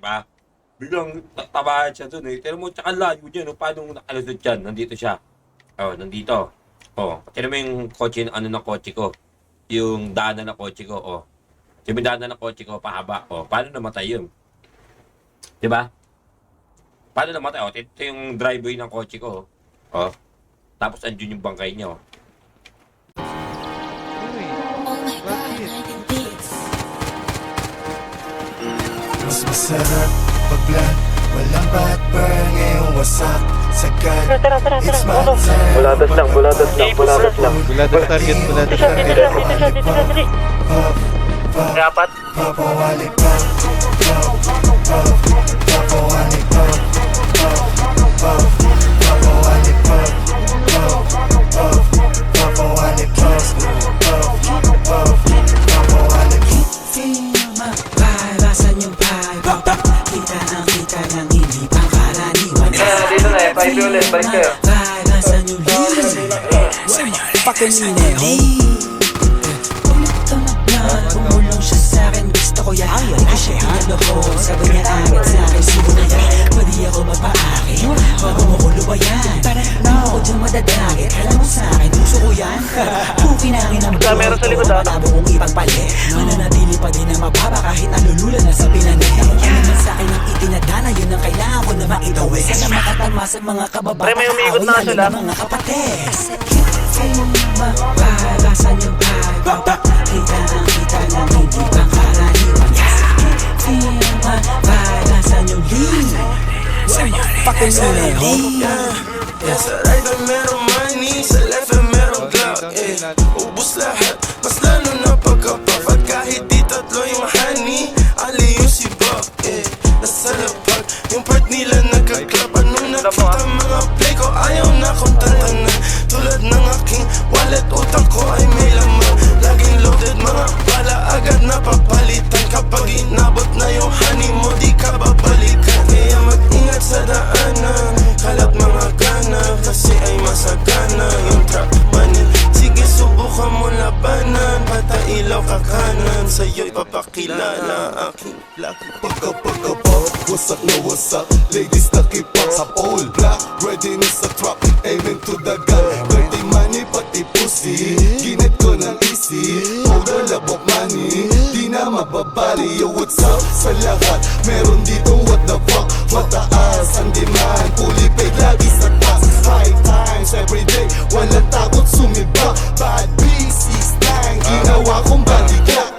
Diba? Biglang tabahan siya dun eh. Pero mo, tsaka layo niya, no? Paano nakalusot yan? Nandito siya. Oh, nandito. Oh, tira mo yung kotse, ano ng kotse ko. Yung daanan ng kotse ko, oh. Yung daanan ng kotse ko, pahaba. Oh, paano namatay yun? Diba? Paano namatay? Oh, ito yung driveway ng kotse ko. Oh. Tapos andun yung bangkay niya, oh. Oh my God, United Beats. Mas masarap pag-vlog, walang backburn, ngayong wasak sagad. It's my time. Buladas lang. Buladas target. Dapat. Papawali pa, papawali pa, papawali pa, papawali pa, papawali pa. Pahalasan yung pahal. Kita ang kita ng hindi pangkaraniwan. Dito na eh, 5 ulit, balik kayo. Pahalasan yung pakininili. Tunog na, tumulong siya sa'kin. Gusto ko yan, hindi ko siya pinaloho. Sabi niya agad sa'kin, sino na yan? Pwede ako magpaaki, bago mo ko lubayan. Di mo ko dyan madadagit, alam mo sa'kin, puso ko yan. Pukinangin ang buhay Meron sa ko, likod, ah. malabo kong ipagpali. Mananatili pa din ang mababa kahit nalulula na sa pinanay. Ano naman sa'kin ang itinadana, yun ang kailangan ko na maitawid. Sana makatalma sa mga kababata, Pre, may umiikot na sila. mga kapatid. Pahalasan yung pahal. Kita ang kita ng hindi pangkaraniwan. Pahalasan yung lean. Pakininili. Sa right ay merong money, sa left ay merong clout, ubus lahat, mas lalo na pagkapap. At kahit di tatlo yung honey, ali yung si Bob, nasa lapag, yung part nila nagka-club. Anong nakita mga play ko, ayaw na kong tantanan. Tulad ng aking wallet, utang ko ay may laman. Laging loaded, mga bala agad na papalitan. Kapag inabot na yung honey mo, di ka babalikan. Kaya mag-ingat sa daanan, kalat mga gana, kasi ay masagana yung trap money. Sige, subukan mo labanan, bata ilaw ka kanan, sa'yo'y papakilala aking lucky. Pagka-pop, wasak na wasak, ladies nakipak sa all black, ready na sa trap, aiming to the gun. Dirty money pati pussy, ginit ko ng easy, powder labok money, di na mababali. Yo, what's up sa lahat, meron dito what the fuck, mataas ang demand, fully paid lagi sa taas. High times everyday, walang takot sumiba, bad B6 lang, ginawa kong bodyguard.